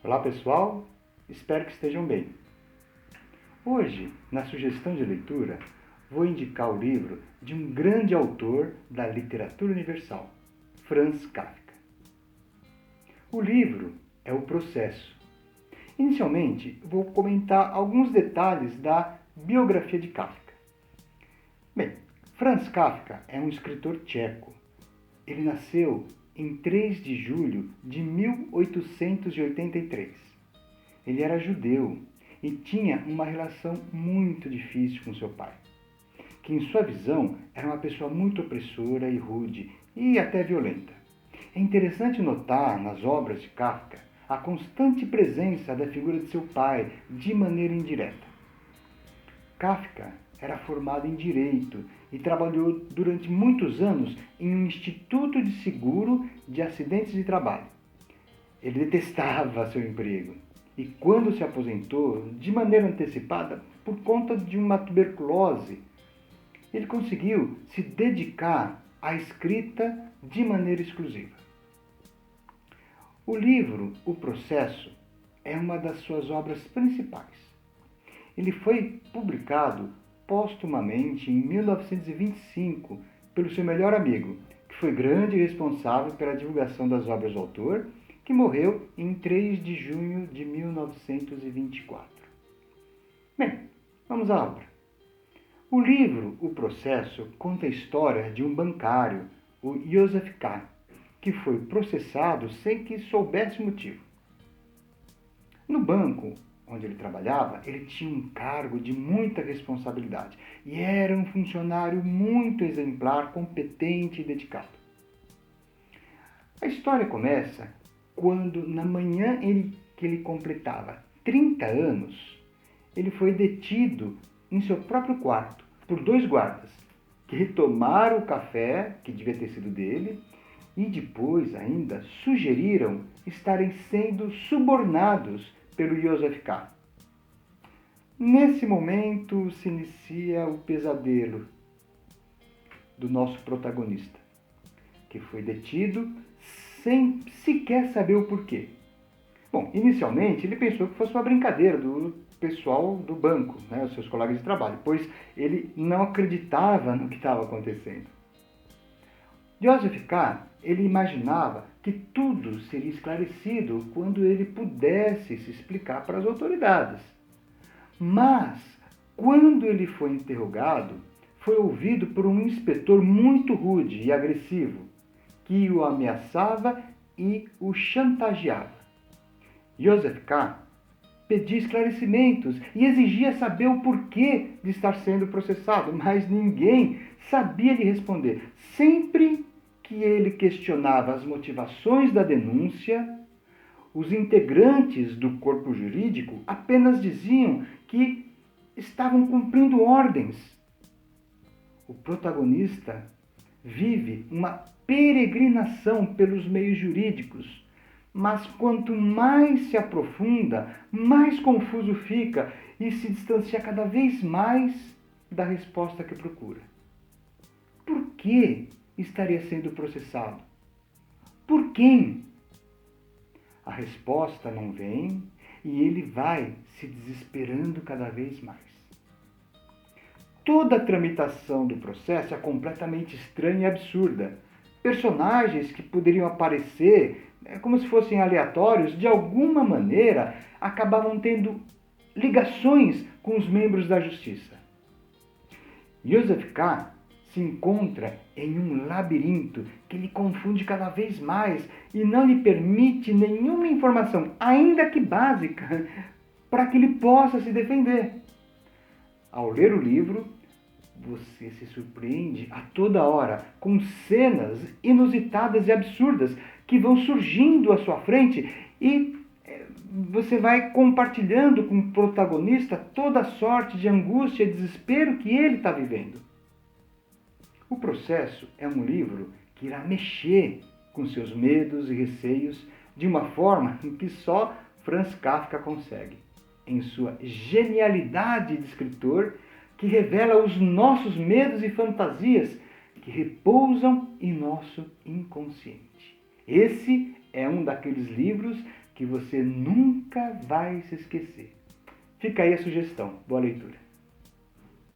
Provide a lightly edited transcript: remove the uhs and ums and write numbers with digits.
Olá pessoal, espero que estejam bem. Hoje, na sugestão de leitura, vou indicar o livro de um grande autor da literatura universal, Franz Kafka. O livro é O Processo. Inicialmente, vou comentar alguns detalhes da biografia de Kafka. Bem, Franz Kafka é um escritor tcheco. Ele nasceu em 3 de julho de 1883. Ele era judeu e tinha uma relação muito difícil com seu pai, que em sua visão era uma pessoa muito opressora e rude e até violenta. É interessante notar nas obras de Kafka a constante presença da figura de seu pai de maneira indireta. Kafka era formado em Direito e trabalhou durante muitos anos em um instituto de seguro de acidentes de trabalho. Ele detestava seu emprego e, quando se aposentou de maneira antecipada por conta de uma tuberculose, ele conseguiu se dedicar à escrita de maneira exclusiva. O livro O Processo é uma das suas obras principais. Ele foi publicado póstumamente em 1925 pelo seu melhor amigo, que foi grande responsável pela divulgação das obras do autor, que morreu em 3 de junho de 1924. Bem, vamos à obra. O livro O Processo conta a história de um bancário, o Joseph K., que foi processado sem que soubesse o motivo. No banco onde ele trabalhava, ele tinha um cargo de muita responsabilidade e era um funcionário muito exemplar, competente e dedicado. A história começa quando, na manhã que ele completava 30 anos, ele foi detido em seu próprio quarto por 2 guardas, que retomaram o café, que devia ter sido dele, e depois ainda sugeriram estarem sendo subornados pelo Joseph K. Nesse momento se inicia o pesadelo do nosso protagonista, que foi detido sem sequer saber o porquê. Bom, inicialmente ele pensou que fosse uma brincadeira do pessoal do banco, os seus colegas de trabalho, pois ele não acreditava no que estava acontecendo. Joseph K., ele imaginava que tudo seria esclarecido quando ele pudesse se explicar para as autoridades. Mas, quando ele foi interrogado, foi ouvido por um inspetor muito rude e agressivo, que o ameaçava e o chantageava. Joseph K. pedia esclarecimentos e exigia saber o porquê de estar sendo processado, mas ninguém sabia lhe responder. Sempre que ele questionava as motivações da denúncia, os integrantes do corpo jurídico apenas diziam que estavam cumprindo ordens. O protagonista vive uma peregrinação pelos meios jurídicos, mas quanto mais se aprofunda, mais confuso fica e se distancia cada vez mais da resposta que procura. Por que estaria sendo processado? Por quem? A resposta não vem e ele vai se desesperando cada vez mais. Toda a tramitação do processo é completamente estranha e absurda. Personagens que poderiam aparecer como se fossem aleatórios, de alguma maneira, acabavam tendo ligações com os membros da justiça. Joseph K. se encontra em um labirinto que lhe confunde cada vez mais e não lhe permite nenhuma informação, ainda que básica, para que ele possa se defender. Ao ler o livro, você se surpreende a toda hora com cenas inusitadas e absurdas que vão surgindo à sua frente e você vai compartilhando com o protagonista toda a sorte de angústia e desespero que ele está vivendo. O Processo é um livro que irá mexer com seus medos e receios de uma forma que só Franz Kafka consegue, em sua genialidade de escritor, que revela os nossos medos e fantasias que repousam em nosso inconsciente. Esse é um daqueles livros que você nunca vai se esquecer. Fica aí a sugestão. Boa leitura.